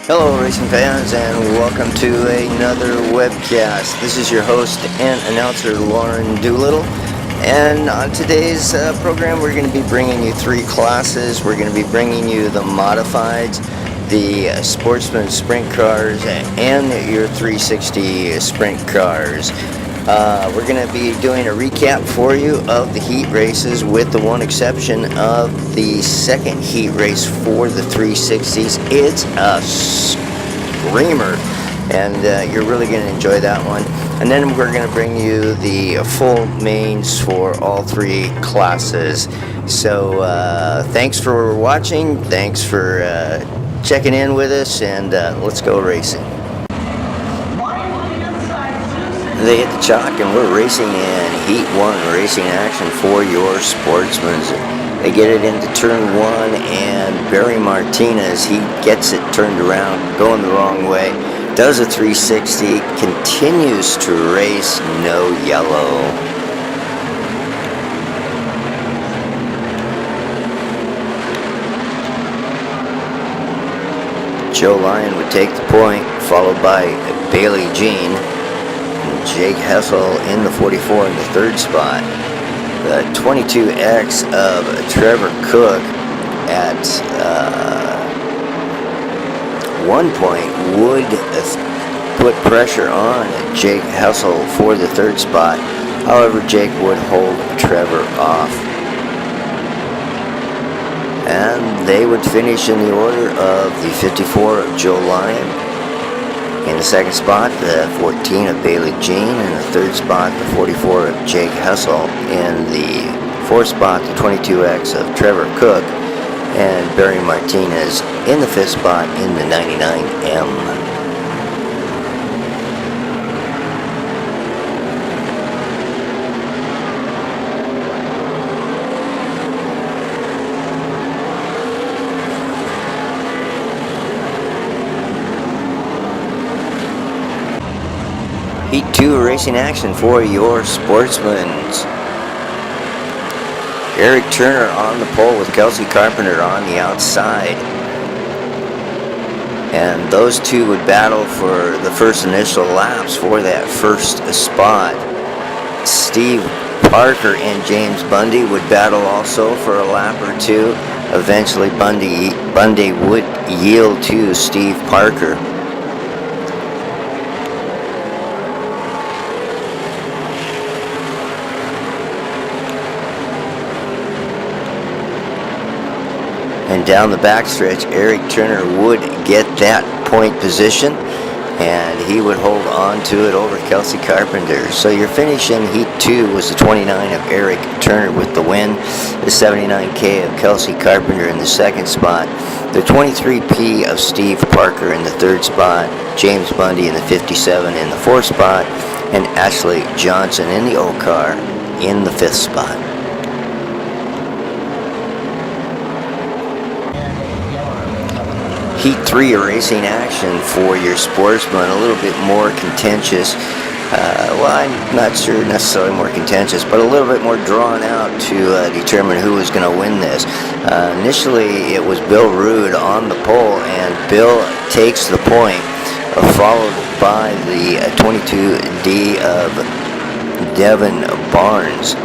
Hello, racing fans, and welcome to another webcast. This is your host and announcer, Lauren Doolittle. And on today's program, we're going to be bringing you three classes. We're going to be bringing you the modifieds, the sportsman sprint cars, and your 360 sprint cars. We're going to be doing a recap for you of the heat races, with the one exception of the second heat race for the 360s. It's a screamer, and you're really going to enjoy that one. And then we're going to bring you the full mains for all three classes. So thanks for watching, thanks for checking in with us, and let's go racing. They hit the chalk, and we're racing in Heat 1, racing action for your sportsmen. They get it into turn 1, and Barry Martinez, he gets it turned around, going the wrong way, does a 360, continues to race, no yellow. Joe Lyon would take the point, followed by Bailey Jean. Jake Hessel in the 44 in the third spot. The 22X of Trevor Cook at one point would put pressure on Jake Hessel for the third spot. However, Jake would hold Trevor off. And they would finish in the order of the 54 of Joe Lyon. In the second spot, the 14 of Bailey Jean. In the third spot, the 44 of Jake Hessel. In the fourth spot, the 22X of Trevor Cook. And Barry Martinez in the fifth spot in the 99M. Heat 2 racing action for your sportsmen. Eric Turner on the pole with Kelsey Carpenter on the outside. And those two would battle for the first initial laps for that first spot. Steve Parker and James Bundy would battle also for a lap or two. Eventually Bundy would yield to Steve Parker. And down the backstretch, Eric Turner would get that point position, and he would hold on to it over Kelsey Carpenter. So your finish in Heat 2 was the 29 of Eric Turner with the win, the 79K of Kelsey Carpenter in the second spot, the 23P of Steve Parker in the third spot, James Bundy in the 57 in the fourth spot, and Ashley Johnson in the O-Car in the fifth spot. Heat 3 racing action for your sportsman, a little bit more contentious. Well, I'm not sure necessarily more contentious, but a little bit more drawn out to determine who was going to win this. Initially, it was Bill Rude on the pole, and Bill takes the point, followed by the 22D of Devin Barnes.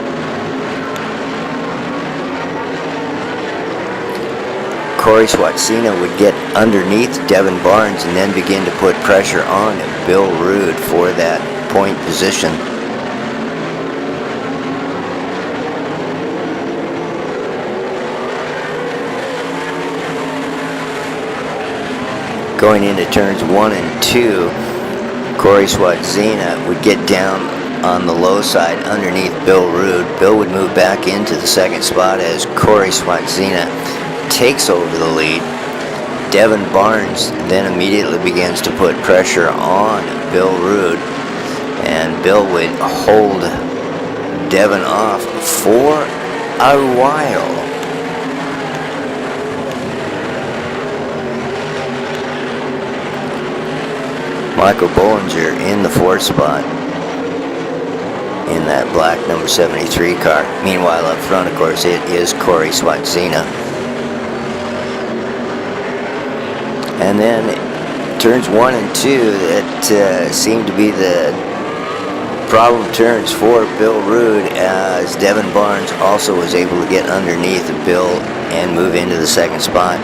Corey Swatsina would get underneath Devin Barnes and then begin to put pressure on Bill Rude for that point position. Going into turns 1 and 2, Corey Swatsina would get down on the low side underneath Bill Rude. Bill would move back into the second spot as Corey Swatsina takes over the lead. Devin Barnes then immediately begins to put pressure on Bill Rude, and Bill would hold Devin off for a while. Michael Bollinger in the fourth spot in that black number 73 car. Meanwhile, up front, of course, it is Corey Swatsina. And then turns 1 and 2 that seemed to be the problem turns for Bill Rude, as Devin Barnes also was able to get underneath Bill and move into the second spot.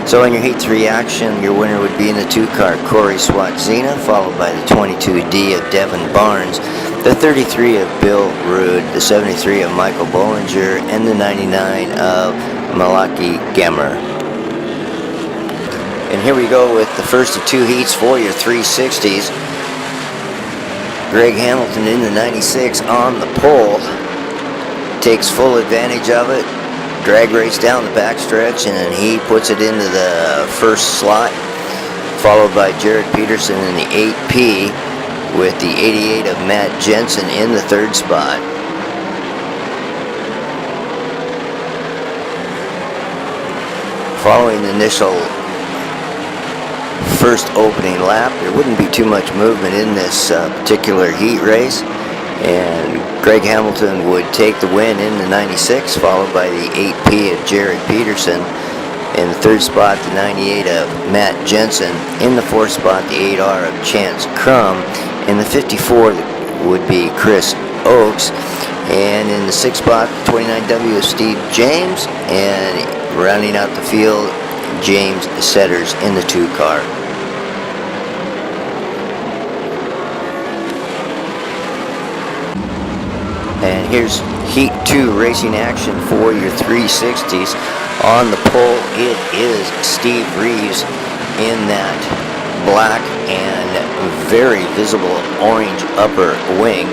So in your Heat 3 action, your winner would be in the 2-car Corey Swatzina, followed by the 22D of Devin Barnes, the 33 of Bill Rude, the 73 of Michael Bollinger, and the 99 of Malaki Gemmer. And here we go with the first of 2 heats for your 360s. Greg Hamilton in the 96 on the pole, takes full advantage of it, drag race down the backstretch, and then he puts it into the first slot, followed by Jared Peterson in the 8P, with the 88 of Matt Jensen in the third spot. Following the initial first opening lap, there wouldn't be too much movement in this particular heat race, and Greg Hamilton would take the win in the 96, followed by the 8P of Jared Peterson. In the third spot, the 98 of Matt Jensen. In the fourth spot, the 8R of Chance Crum. In the 54 would be Chris Oakes, and in the sixth spot, the 29W of Steve James, and rounding out the field, James Setters in the 2-car. And here's Heat 2 racing action for your 360s. On the pole, it is Steve Reeves in that black and very visible orange upper wing.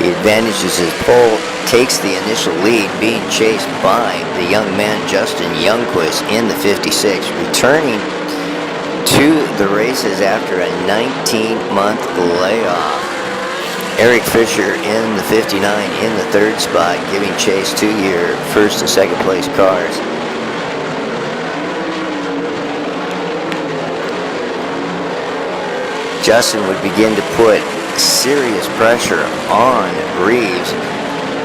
He advantages his pole, takes the initial lead, being chased by the young man Justin Youngquist in the 56, returning to the races after a 19-month layoff. Eric Fisher in the 59 in the third spot, giving chase to your first and second place cars. Justin would begin to put serious pressure on Reeves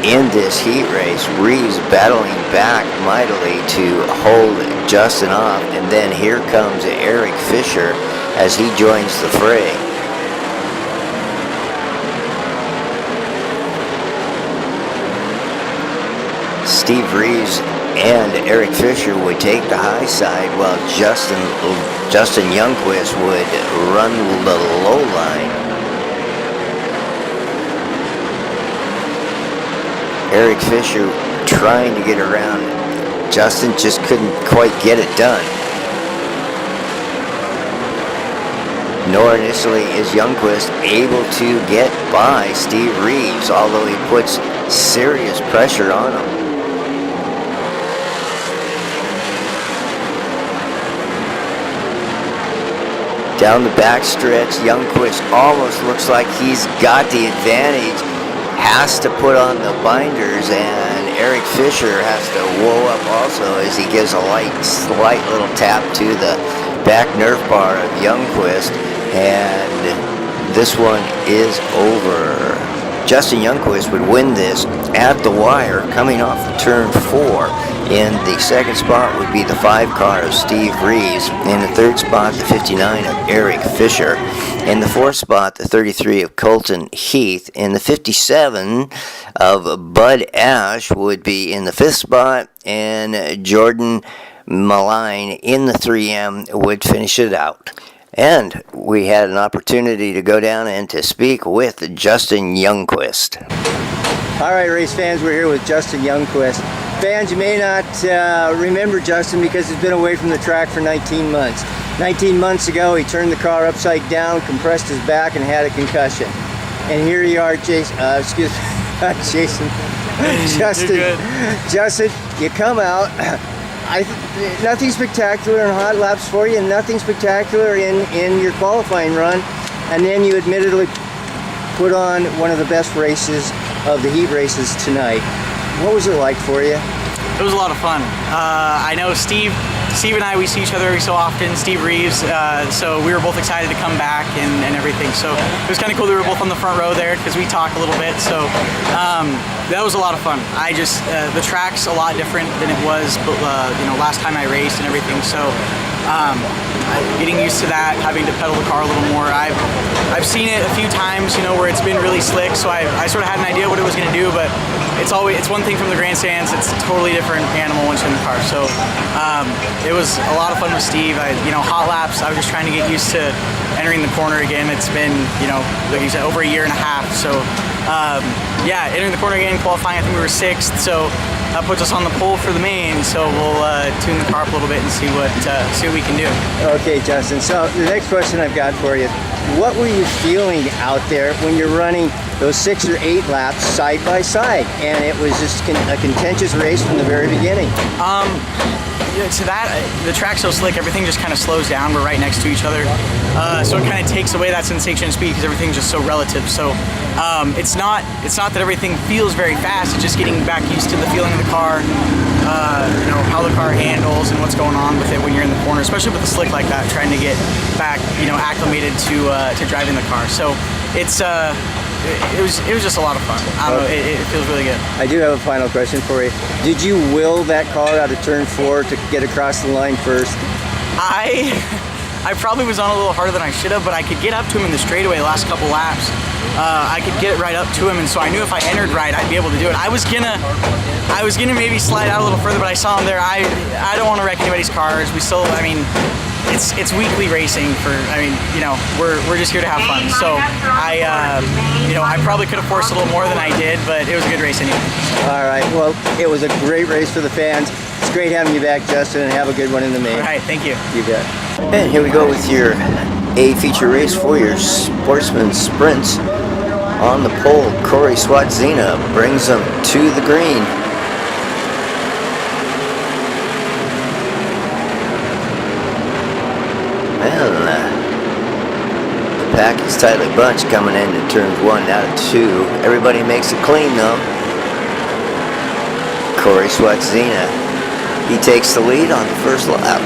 in this heat race. Reeves battling back mightily to hold Justin off, and then here comes Eric Fisher as he joins the fray. Steve Reeves and Eric Fisher would take the high side, while Justin Youngquist would run the low line. Eric Fisher trying to get around Justin, just couldn't quite get it done. Nor initially is Youngquist able to get by Steve Reeves, although he puts serious pressure on him. Down the backstretch, Youngquist almost looks like he's got the advantage, has to put on the binders, and Eric Fisher has to whoa up also as he gives a slight little tap to the back nerf bar of Youngquist, and this one is over. Justin Youngquist would win this at the wire, coming off of turn 4. In the second spot would be the 5-car of Steve Reeves. In the third spot, the 59 of Eric Fisher. In the fourth spot, the 33 of Colton Heath. In the 57 of Bud Ash would be in the fifth spot, and Jordan Malign in the 3M would finish it out. And we had an opportunity to go down and to speak with Justin Youngquist. All right, race fans, we're here with Justin Youngquist. Fans, you may not remember Justin because he's been away from the track for 19 months. 19 months ago, he turned the car upside down, compressed his back, and had a concussion. And here you are, Jason. Jason. Justin. Justin, you come out. Nothing spectacular in hot laps for you, and nothing spectacular in your qualifying run. And then you admittedly put on one of the best races of the heat races tonight. What was it like for you? It was a lot of fun. I know Steve Steve and I, we see each other every so often, Steve Reeves, so we were both excited to come back and everything. So it was kind of cool that we were both on the front row there because we talk a little bit. So that was a lot of fun. The track's a lot different than it was, last time I raced and everything. So getting used to that, having to pedal the car a little more. I've seen it a few times, where it's been really slick. So I sort of had an idea what it was going to do, but it's one thing from the grandstands. It's a totally different animal once you're in the car. So it was a lot of fun with Steve. Hot laps, I was just trying to get used to entering the corner again. It's been, like you said, over a year and a half. So entering the corner again, qualifying, I think we were 6th. So that puts us on the pole for the main. So we'll tune the car up a little bit and see what we can do. Okay, Justin. So the next question I've got for you: what were you feeling out there when you're running those 6 or 8 laps side by side, and it was just a contentious race from the very beginning? The track's so slick, everything just kind of slows down. We're right next to each other, so it kind of takes away that sensation of speed because everything's just so relative. So it's not that everything feels very fast. It's just getting back used to the feeling of the car, how the car handles and what's going on with it when you're in the corner, especially with the slick like that. Trying to get back, acclimated to driving the car. So it was just a lot of fun. I don't know, it feels really good. I do have a final question for you. Did you will that car out of turn 4 to get across the line first? I probably was on a little harder than I should have, but I could get up to him in the straightaway the last couple laps. I could get right up to him, and so I knew if I entered right, I'd be able to do it. I was gonna maybe slide out a little further, but I saw him there. I don't want to wreck anybody's cars. It's weekly racing we're just here to have fun. So I probably could have forced a little more than I did, but it was a good race anyway. All right, well, it was a great race for the fans. It's great having you back, Justin, and have a good one in the main. All right, thank you. You bet. And here we go with your A feature race for your Sportsman Sprints. On the pole, Corey Swatzina brings them to the green. The pack is tightly bunched coming into turns 1 out of 2. Everybody makes it clean though. Corey Swatzina, he takes the lead on the first lap.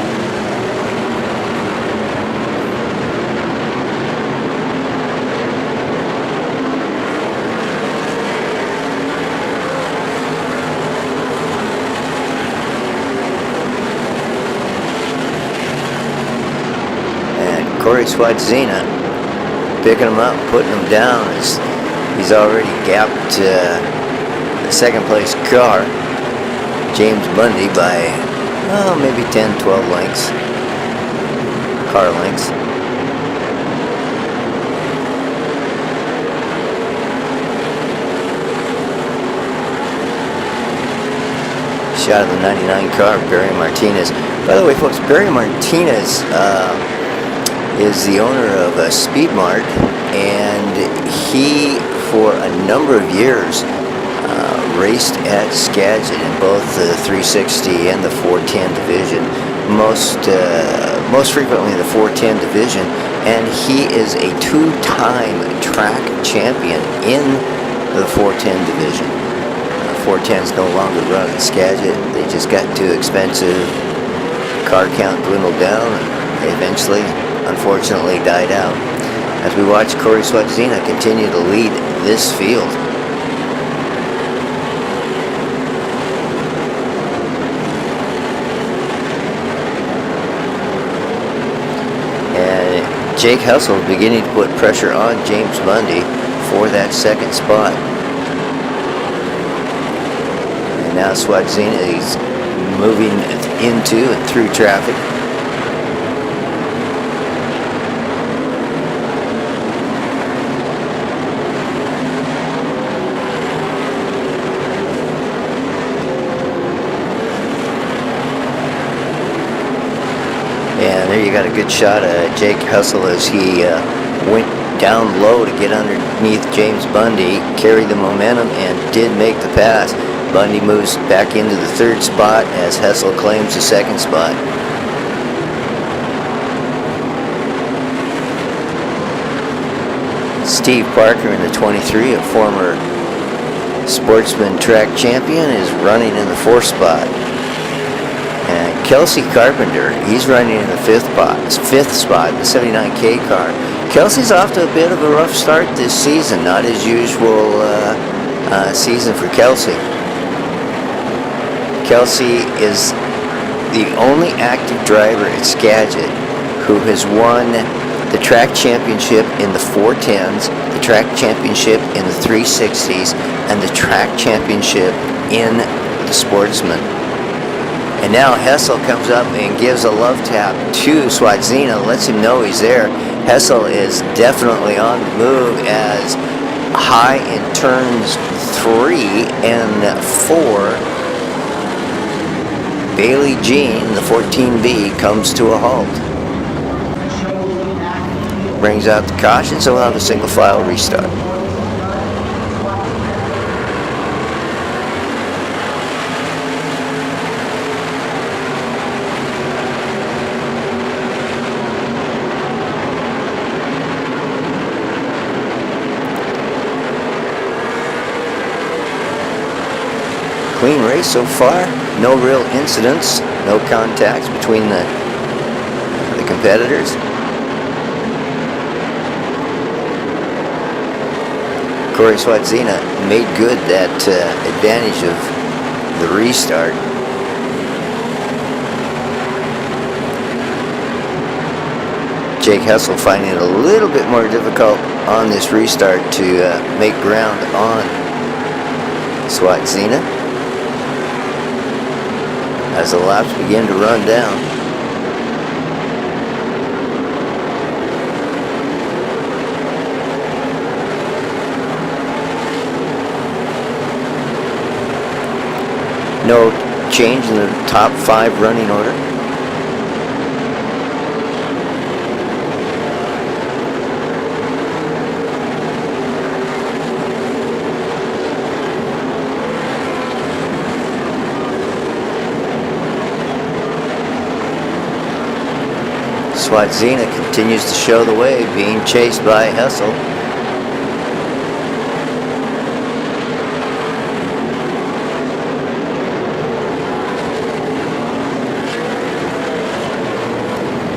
Corey Swatzina picking him up, putting him down as he's already gapped the second place car, James Bundy, by maybe 10-12 lengths, car lengths. Shot of the 99 car, Barry Martinez. By the way, folks, Barry Martinez is the owner of Speed Mart, and he, for a number of years, raced at Skagit in both the 360 and the 410 division, most frequently the 410 division, and he is a 2-time track champion in the 410 division. 410s no longer run at Skagit. They just got too expensive. Car count dwindled down, and they eventually, unfortunately, died out as we watch Corey Swatzina continue to lead this field. And Jake Hessel beginning to put pressure on James Bundy for that second spot. And now Swatzina is moving into and through traffic. And there you got a good shot of Jake Hessel as he went down low to get underneath James Bundy, carried the momentum, and did make the pass. Bundy moves back into the third spot as Hessel claims the second spot. Steve Parker in the 23, a former Sportsman track champion, is running in the fourth spot. And Kelsey Carpenter, he's running in the fifth spot, the 79K car. Kelsey's off to a bit of a rough start this season, not his usual season for Kelsey. Kelsey is the only active driver at Skagit who has won the track championship in the 410s, the track championship in the 360s, and the track championship in the Sportsman. And now Hessel comes up and gives a love tap to Swatzina, lets him know he's there. Hessel is definitely on the move as high in turns 3 and 4. Bailey Jean, the 14B, comes to a halt. Brings out the caution, so we'll have a single file restart. Clean race so far, no real incidents, no contacts between the competitors. Corey Swatzina made good that advantage of the restart. Jake Hessel finding it a little bit more difficult on this restart to make ground on Swatzina as the laps begin to run down. No change in the top 5 running order. Swatzina continues to show the way, being chased by Hessel.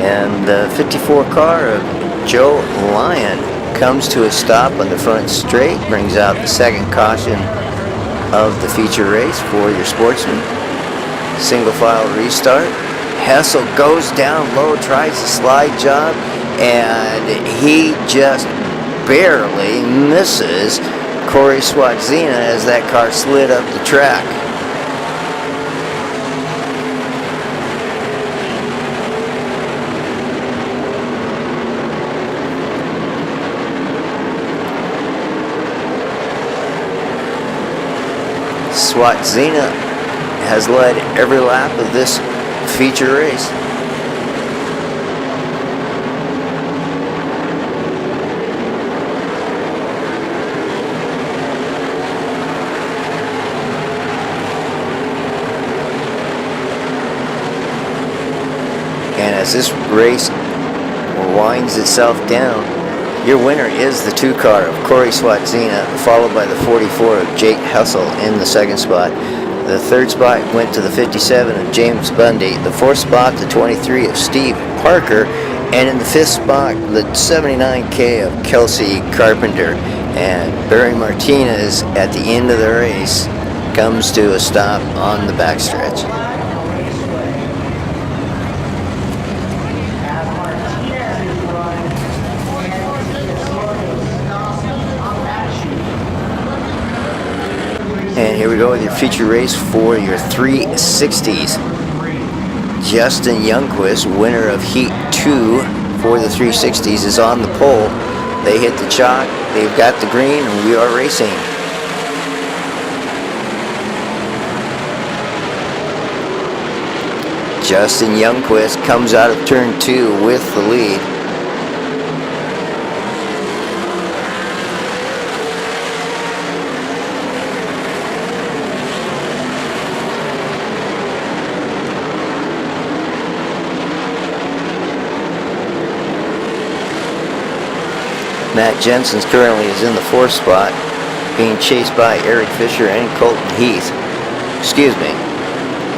And the 54 car of Joe Lyon comes to a stop on the front straight, brings out the second caution of the feature race for your Sportsman. Single file restart. Hessel goes down low, tries a slide job, and he just barely misses Corey Swatzina as that car slid up the track. Swatzina has led every lap of this feature race. And as this race winds itself down, your winner is the 2 car of Corey Swatzina, followed by the 44 of Jake Hessel in the second spot. The third spot went to the 57 of James Bundy, the fourth spot, the 23 of Steve Parker, and in the fifth spot, the 79K of Kelsey Carpenter. And Barry Martinez, at the end of the race, comes to a stop on the backstretch. And here we go with your feature race for your 360s. Justin Youngquist, winner of Heat 2 for the 360s, is on the pole. They hit the chalk, they've got the green, and we are racing. Justin Youngquist comes out of turn 2 with the lead. Matt Jensen currently is in the 4th spot, being chased by Eric Fisher and Colton Heath. Excuse me.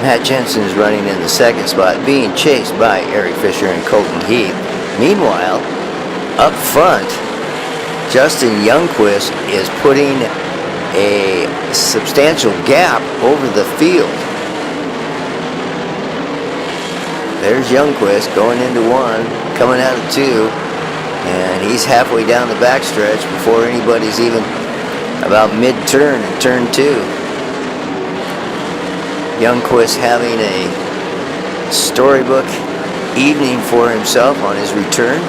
Matt Jensen is running in the second spot, being chased by Eric Fisher and Colton Heath. Meanwhile, up front, Justin Youngquist is putting a substantial gap over the field. There's Youngquist going into one, coming out of two, and he's halfway down the backstretch before anybody's even about mid-turn in turn two. Youngquist having a storybook evening for himself on his return.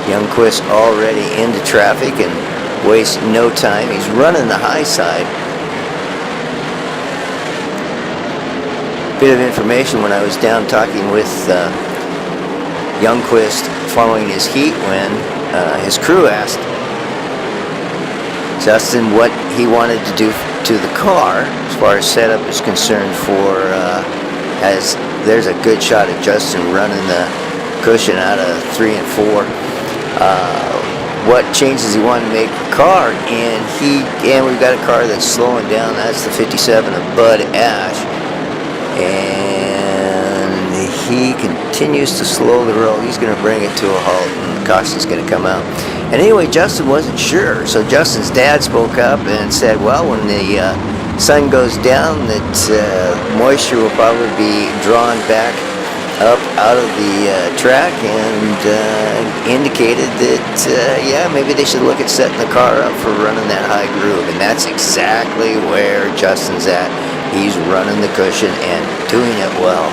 Youngquist already into traffic and wastes no time. He's running the high side. Bit of information when I was down talking with Youngquist following his heat win. His crew asked Justin what he wanted to do to the car as far as setup is concerned for as there's a good shot of Justin running the cushion out of 3 and 4. What changes he wanted to make the car, and we've got a car that's slowing down. That's the 57 of Bud Ash, and he continues to slow the roll. He's going to bring it to a halt, and caution's going to come out. And anyway, Justin wasn't sure, so Justin's dad spoke up and said, well, when the sun goes down, that moisture will probably be drawn back up out of the track, and indicated that yeah, maybe they should look at setting the car up for running that high groove, and that's exactly where Justin's at. He's running the cushion and doing it well.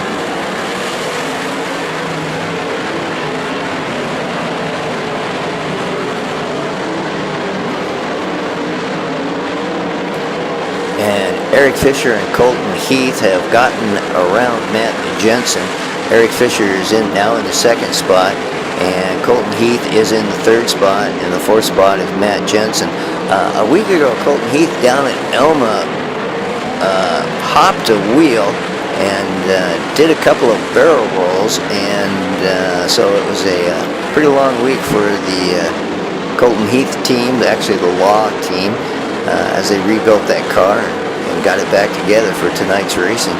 And Eric Fisher and Colton Heath have gotten around Matt Jensen. Eric Fisher is now in the second spot, and Colton Heath is in the third spot, and the fourth spot is Matt Jensen. A week ago, Colton Heath down at Elma hopped a wheel and did a couple of barrel rolls, and so it was a pretty long week for the Colton Heath team, actually the Law team, as they rebuilt that car and got it back together for tonight's racing.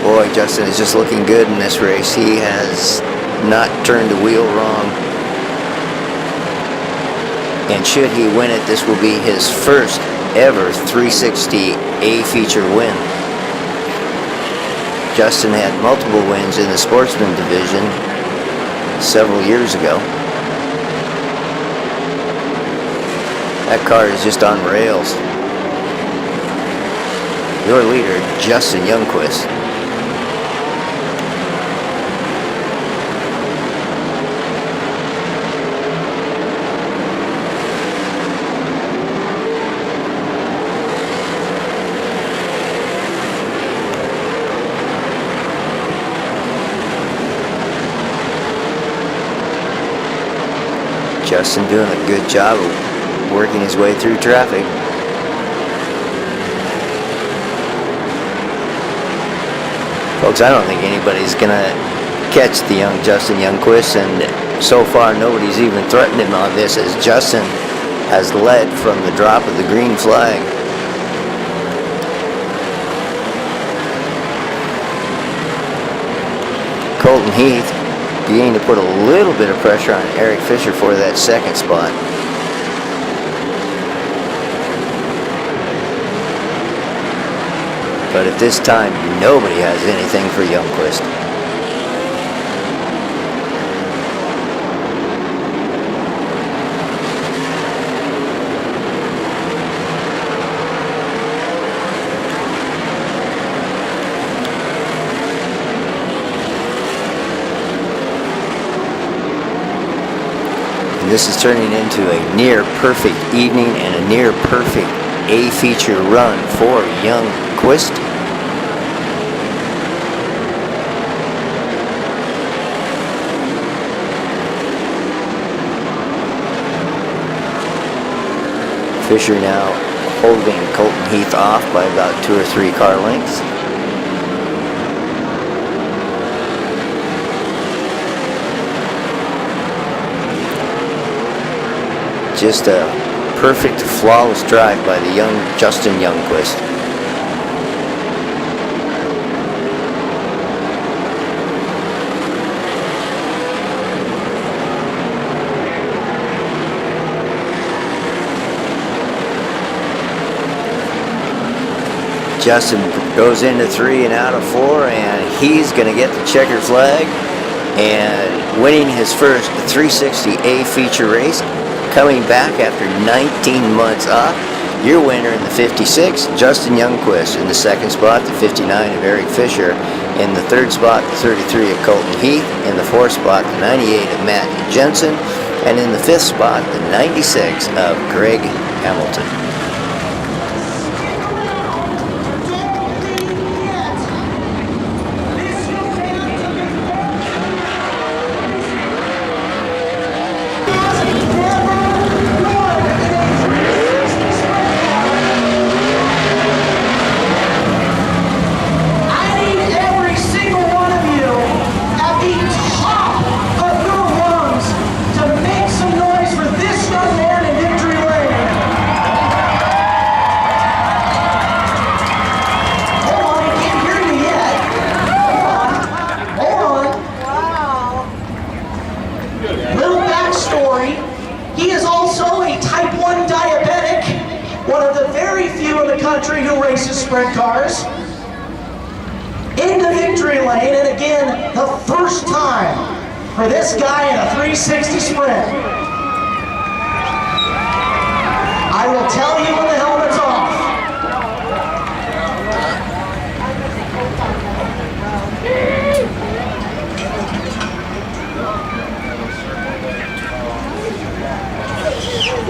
Boy, Justin is just looking good in this race. He has not turned the wheel wrong. And should he win it, this will be his first ever 360 A feature win. Justin had multiple wins in the Sportsman division several years ago. That car is just on rails. Your leader, Justin Youngquist. Justin doing a good job of working his way through traffic. Folks, I don't think anybody's going to catch the young Justin Youngquist, and so far nobody's even threatened him on this, as Justin has led from the drop of the green flag. Colton Heath beginning to put a little bit of pressure on Eric Fisher for that second spot. But at this time, nobody has anything for Youngquist. This is turning into a near-perfect evening and a near-perfect A-feature run for Youngquist. Fisher now holding Colton Heath off by about 2 or 3 car lengths. just a perfect, flawless drive by the young Justin Youngquist. Justin goes into 3 and out of 4, and he's going to get the checkered flag and winning his first 360A feature race, coming back after 19 months off. Your winner in the 56, Justin Youngquist. In the second spot, the 59 of Eric Fisher. In the third spot, the 33 of Colton Heath. In the fourth spot, the 98 of Matt Jensen. And in the fifth spot, the 96 of Greg Hamilton. Who races sprint cars into victory lane, and again the first time for this guy in a 360 sprint. I will tell you when the helmet's off.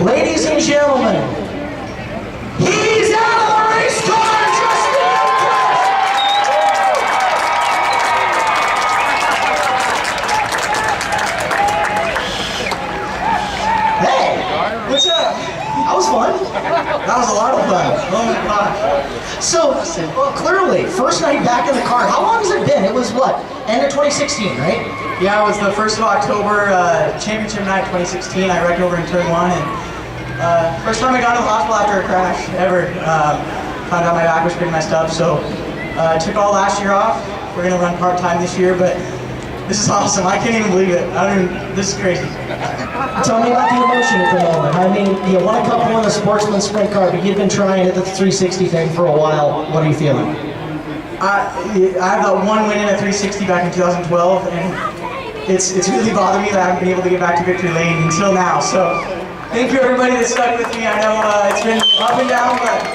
Ladies and gentlemen, he's out of the race car, Justin Youngquist! Hey, what's up? That was fun. That was a lot of fun. Oh my gosh. So, well, clearly, first night back in the car. How long has it been? It was what? End of 2016, right? Yeah, it was the 1st of October, championship night 2016. I wrecked over in turn 1, and first time I got to the hospital after a crash ever. Found out my back was pretty messed up, so I took all last year off. We're gonna run part-time this year, but this is awesome. I can't even believe it. This is crazy. Tell me about the emotion at the moment. I mean, you won a couple in the sportsman sprint car, but you've been trying at the 360 thing for a while. What are you feeling? I have that one win in a 360 back in 2012, and it's really bothered me that I haven't been able to get back to victory lane until now. So thank you everybody that stuck with me. I know it's been up and down, but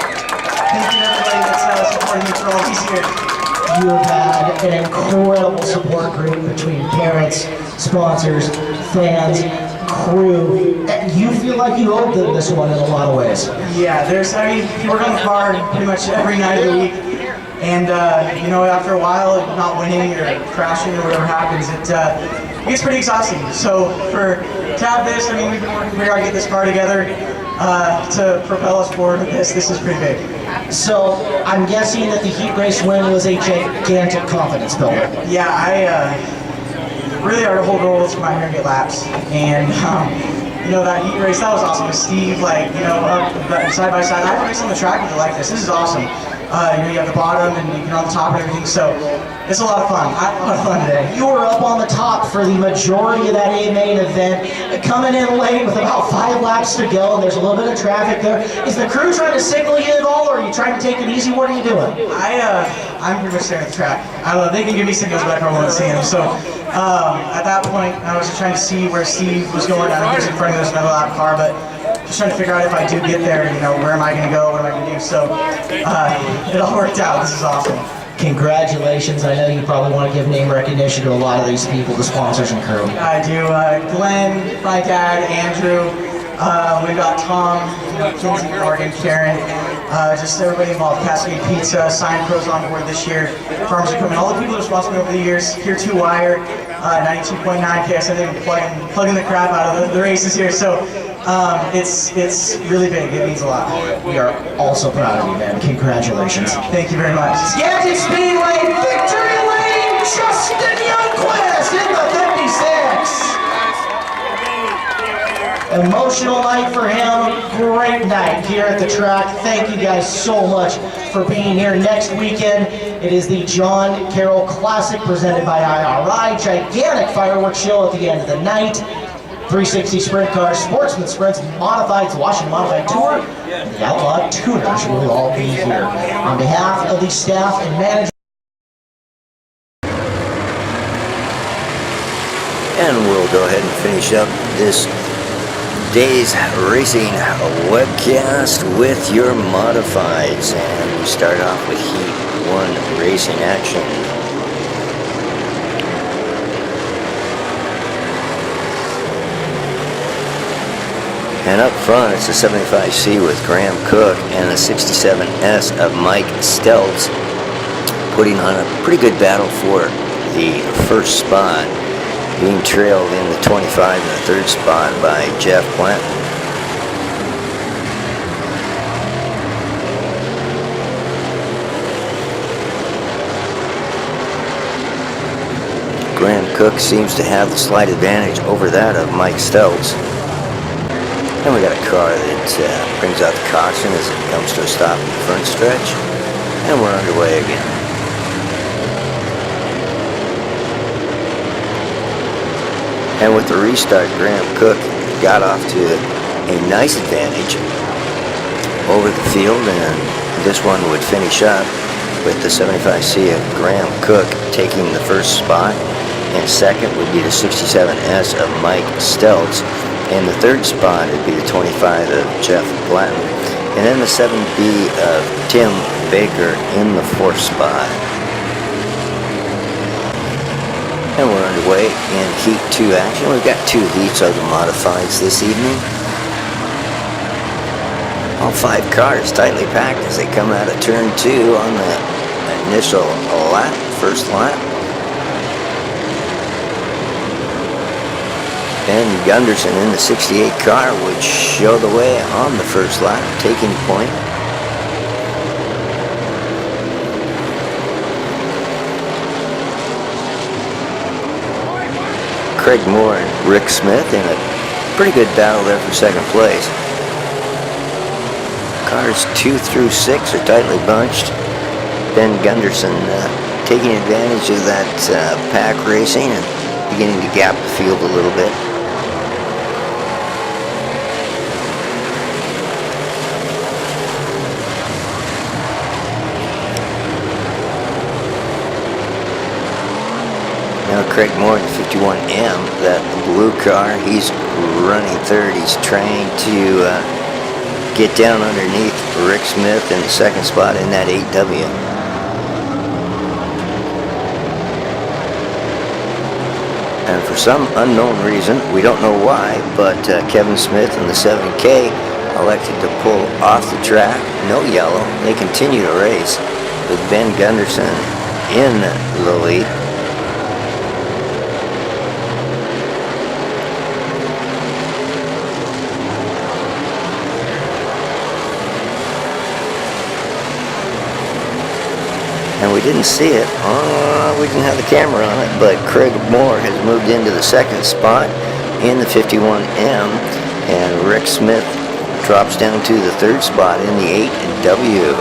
thank you everybody that's supporting me for all these years. You have had an incredible support group between parents, sponsors, fans, crew. You feel like you owed them this one in a lot of ways. Yeah, you work on the car pretty much every night of the week. And, after a while, not winning or crashing or whatever happens, it gets pretty exhausting. So to have this, we've been working pretty hard to get this car together to propel us forward with this. This is pretty big. So I'm guessing that the heat race win was a gigantic confidence builder. Yeah, I really hard to hold rolls, come out here and get laps. And that heat race, that was awesome with Steve, up side by side. I haven't raced on the track with it like this. This is awesome. You have the bottom and you're on the top and everything, so it's a lot of fun. I had a lot of fun today. You were up on the top for the majority of that A-main event, coming in late with about 5 laps to go, and there's a little bit of traffic there. Is the crew trying to signal you at all, or are you trying to take it easy? What are you doing? I'm pretty much staring at the track. They can give me signals, but I probably won't see them. So at that point, I was just trying to see where Steve was going. I was in front of us another lap car, but just trying to figure out if I do get there, where am I going to go, what am I going to do? So it all worked out. This is awesome. Congratulations. I know you probably want to give name recognition to a lot of these people, the sponsors and crew. I do. Glenn, my dad, Andrew, we've got Tom, Kinsey, Morgan, Karen, just everybody involved. Cascade Pizza, Sign Pros on board this year, Farmers Equipment, all the people that have sponsored me over the years, Here 2 Wire, 92.9 KSN, they've been plugging the crap out of the races here. So it's really big. It means a lot. We are also proud of you, man. Congratulations. Thank you very much. Skagit Speedway victory lane, Justin Youngquist in the 56. Emotional night for him. Great night here at the track. Thank you guys so much for being here. Next weekend, it is the John Carroll Classic presented by IRI. Gigantic fireworks show at the end of the night. 360 Sprint Cars, Sportsman Sprints, Modifieds, Washington Modified Tour, and the Outlaw Tuners will all be here. On behalf of the staff and management. And we'll go ahead and finish up this day's racing webcast with your modifieds. And we start off with Heat 1 racing action. And up front, it's a 75C with Graham Cook and a 67S of Mike Stelz, putting on a pretty good battle for the first spot, being trailed in the 25 and the third spot by Jeff Blanton. Graham Cook seems to have the slight advantage over that of Mike Stelz. And we got a car that brings out the caution as it comes to a stop in the front stretch. And we're underway again. And with the restart, Graham Cook got off to a nice advantage over the field, and this one would finish up with the 75C of Graham Cook taking the first spot, and second would be the 67S of Mike Stelz. In the third spot, it'd be the 25 of Jeff Blanton, and then the 7B of Tim Baker in the fourth spot. And we're underway in Heat 2 action. We've got 2 heats of the modifieds this evening. All 5 cars tightly packed as they come out of turn 2 on the initial lap, first lap. Ben Gunderson in the 68 car would show the way on the first lap, taking point. Craig Moore and Rick Smith in a pretty good battle there for second place. Cars 2 through 6 are tightly bunched. Ben Gunderson taking advantage of that pack racing and beginning to gap the field a little bit. Now Craig Moore in the 51M, that blue car, he's running third. He's trying to get down underneath Rick Smith in the second spot in that 8W. And for some unknown reason, we don't know why, but Kevin Smith in the 7K elected to pull off the track. No yellow. They continue to race with Ben Gunderson in the lead. And we didn't see it. We didn't have the camera on it, but Craig Moore has moved into the second spot in the 51M, and Rick Smith drops down to the third spot in the 8W.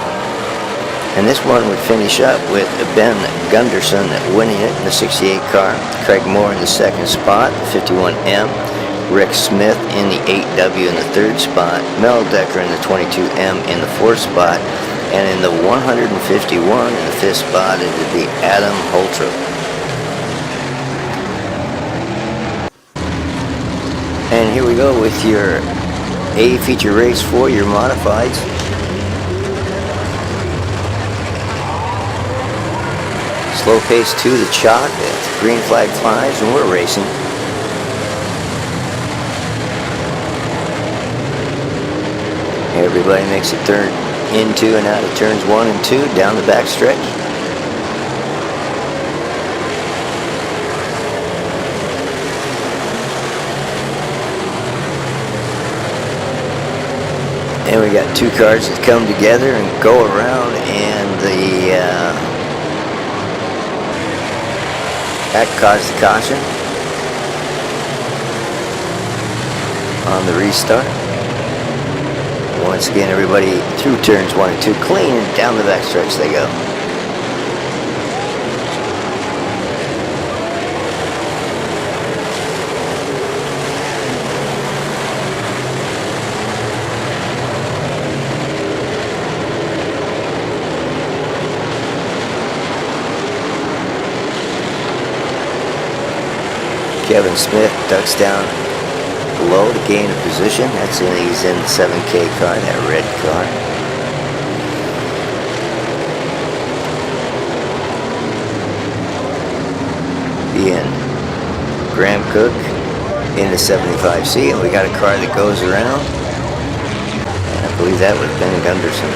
And this one would finish up with Ben Gunderson winning it in the 68 car, Craig Moore in the second spot, the 51M, Rick Smith in the 8W in the third spot, Mel Decker in the 22M in the fourth spot, and in the 151 in the fifth spot, it would be Adam Holtrop. And here we go with your A feature race for your modifieds. Slow pace to the chalk, the green flag flies, and we're racing. Everybody makes a turn into and out of turns 1 and 2 down the back stretch. And we got 2 cars that come together and go around, and that caused the caution. on the restart. Once again, everybody through turns 1 and 2, clean, and down the back stretch they go. Kevin Smith ducks down low to gain a position. He's in the 7K car, that red car. Being Graham Cook in the 75C, and we got a car that goes around. And I believe that was Ben Gunderson.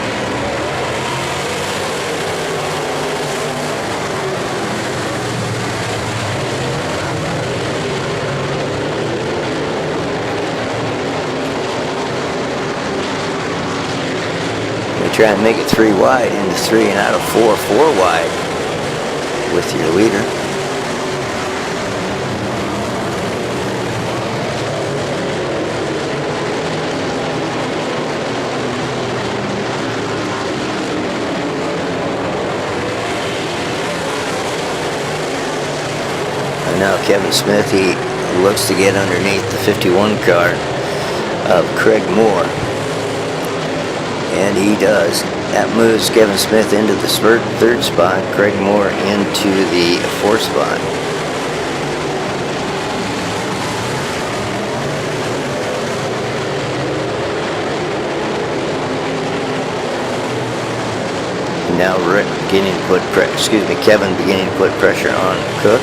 Try and make it 3 wide into 3 and out of 4 wide with your leader. And now Kevin Smith, he looks to get underneath the 51 car of Craig Moore. And he does. That moves Kevin Smith into the 3rd spot, Craig Moore into the 4th spot. Now Rick beginning to put Kevin beginning to put pressure on Cook.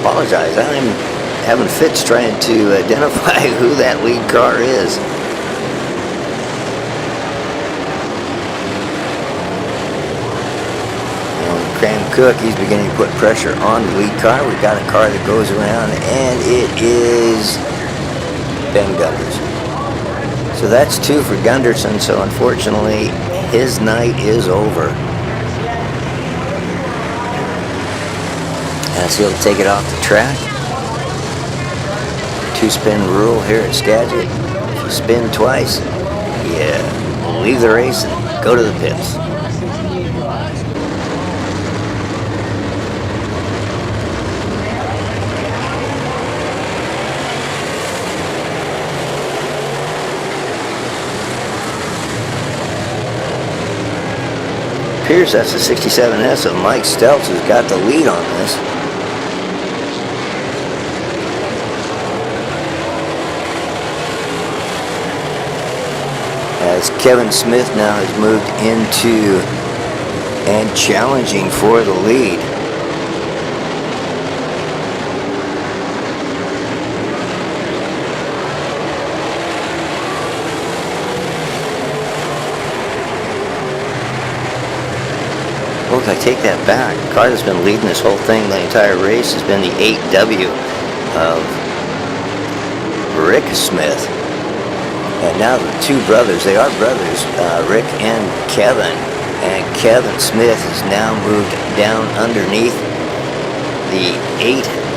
Apologize. I'm having fits trying to identify who that lead car is. And Graham Cook, he's beginning to put pressure on the lead car. We've got a car that goes around, and it is Ben Gunderson. So that's 2 for Gunderson. So unfortunately, his night is over. As he'll take it off the track. 2-spin rule here at Skagit. If you spin twice, you leave the race and go to the pits. Appears that's the 67S of Mike Stelz who's got the lead on this. As Kevin Smith now has moved into and challenging for the lead. Look, I take that back. The car that's been leading this whole thing the entire race has been the 8W of Rick Smith. And now the 2 brothers, they are brothers, Rick and Kevin. And Kevin Smith has now moved down underneath the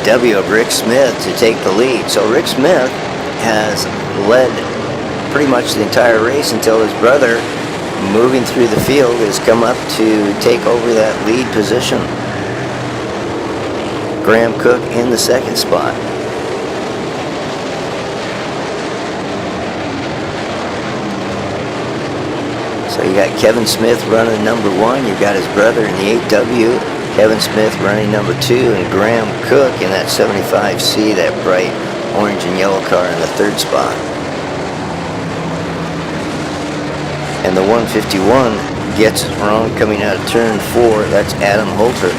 8W of Rick Smith to take the lead. So Rick Smith has led pretty much the entire race until his brother, moving through the field, has come up to take over that lead position. Graham Cook in the 2nd spot. So you got Kevin Smith running number 1, you've got his brother in the 8W, Kevin Smith running number 2, and Graham Cook in that 75C, that bright orange and yellow car in the 3rd spot. And the 151 gets it wrong coming out of turn 4, that's Adam Holter.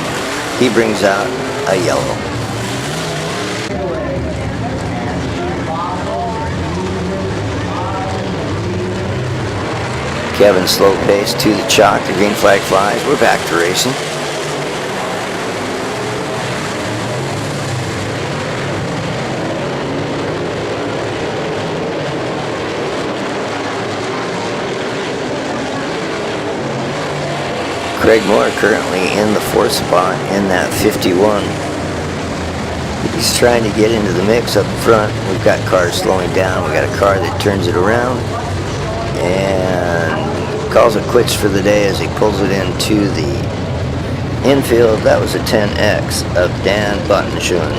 He brings out a yellow. Kevin slow pace to the chalk. The green flag flies. We're back to racing. Craig Moore currently in the 4th spot in that 51. He's trying to get into the mix up front. We've got cars slowing down. We've got a car that turns it around and calls it quits for the day as he pulls it into the infield. That was a 10X of Dan Buttenschoen.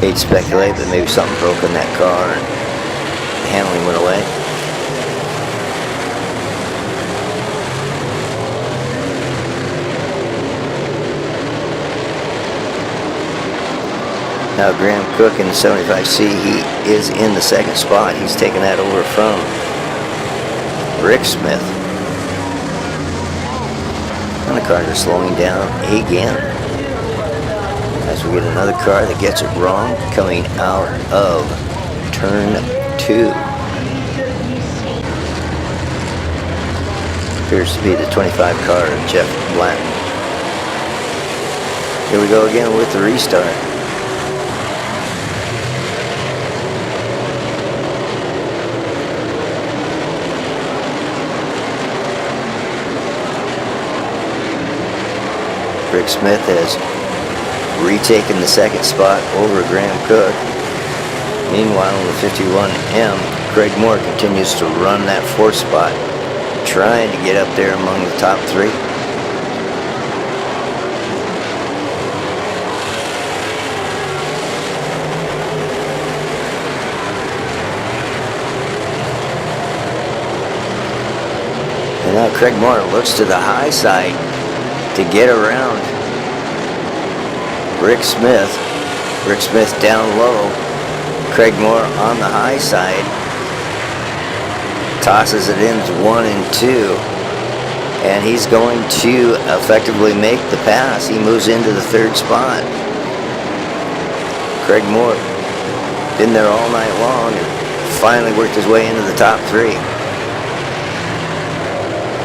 Hate to speculate, but maybe something broke in that car and the handling went away. Now Graham Cook in the 75C, he is in the 2nd spot. He's taking that over from Rick Smith. And the cars are slowing down again as we get another car that gets it wrong coming out of turn 2. Appears to be the 25 car of Jeff Blanton. Here we go again with the restart. Rick Smith has retaken the 2nd spot over Graham Cook. Meanwhile, in the 51M, Craig Moore continues to run that 4th spot, trying to get up there among the top 3. And now Craig Moore looks to the high side to get around Rick Smith. Rick Smith down low. Craig Moore on the high side. Tosses it into 1 and 2. And he's going to effectively make the pass. He moves into the 3rd spot. Craig Moore been there all night long and finally worked his way into the top 3.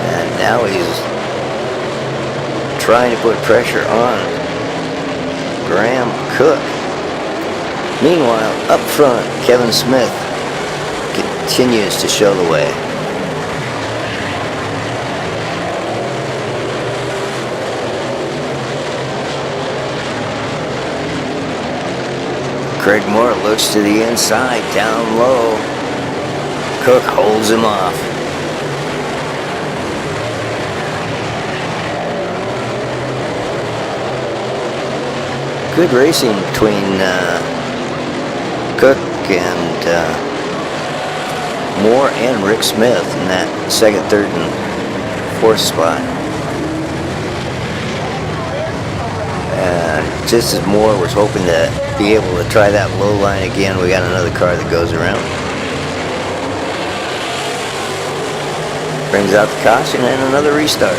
And now he's trying to put pressure on Graham Cook. Meanwhile, up front, Kevin Smith continues to show the way. Craig Moore looks to the inside, down low. Cook holds him off. Good racing between Cook and Moore and Rick Smith in that 2nd, 3rd, and 4th spot. And just as Moore was hoping to be able to try that low line again, we got another car that goes around. Brings out the caution and another restart.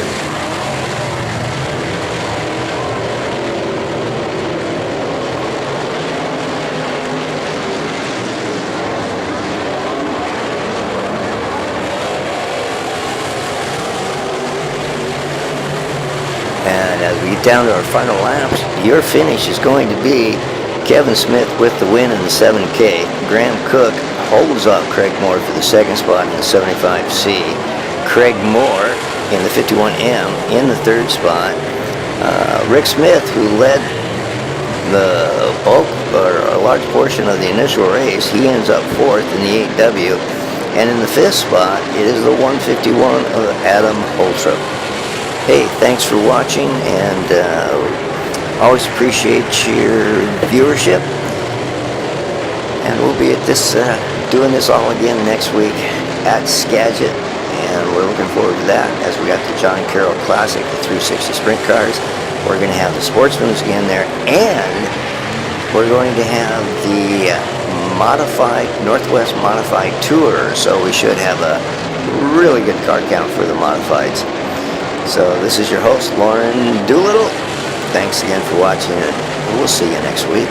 And as we get down to our final laps, your finish is going to be Kevin Smith with the win in the 7K. Graham Cook holds off Craig Moore for the 2nd spot in the 75C. Craig Moore in the 51M in the 3rd spot. Rick Smith, who led the bulk or a large portion of the initial race, he ends up 4th in the 8W. And in the 5th spot, it is the 151 of Adam Holtrup. Hey, thanks for watching, and always appreciate your viewership. And we'll be at this doing this all again next week at Skagit, and we're looking forward to that as we got the John Carroll Classic, the 360 sprint cars. We're going to have the Sportsman's again there, and we're going to have the modified Northwest Modified Tour, so we should have a really good car count for the modifieds. So this is your host, Lauren Doolittle. Thanks again for watching, and we'll see you next week.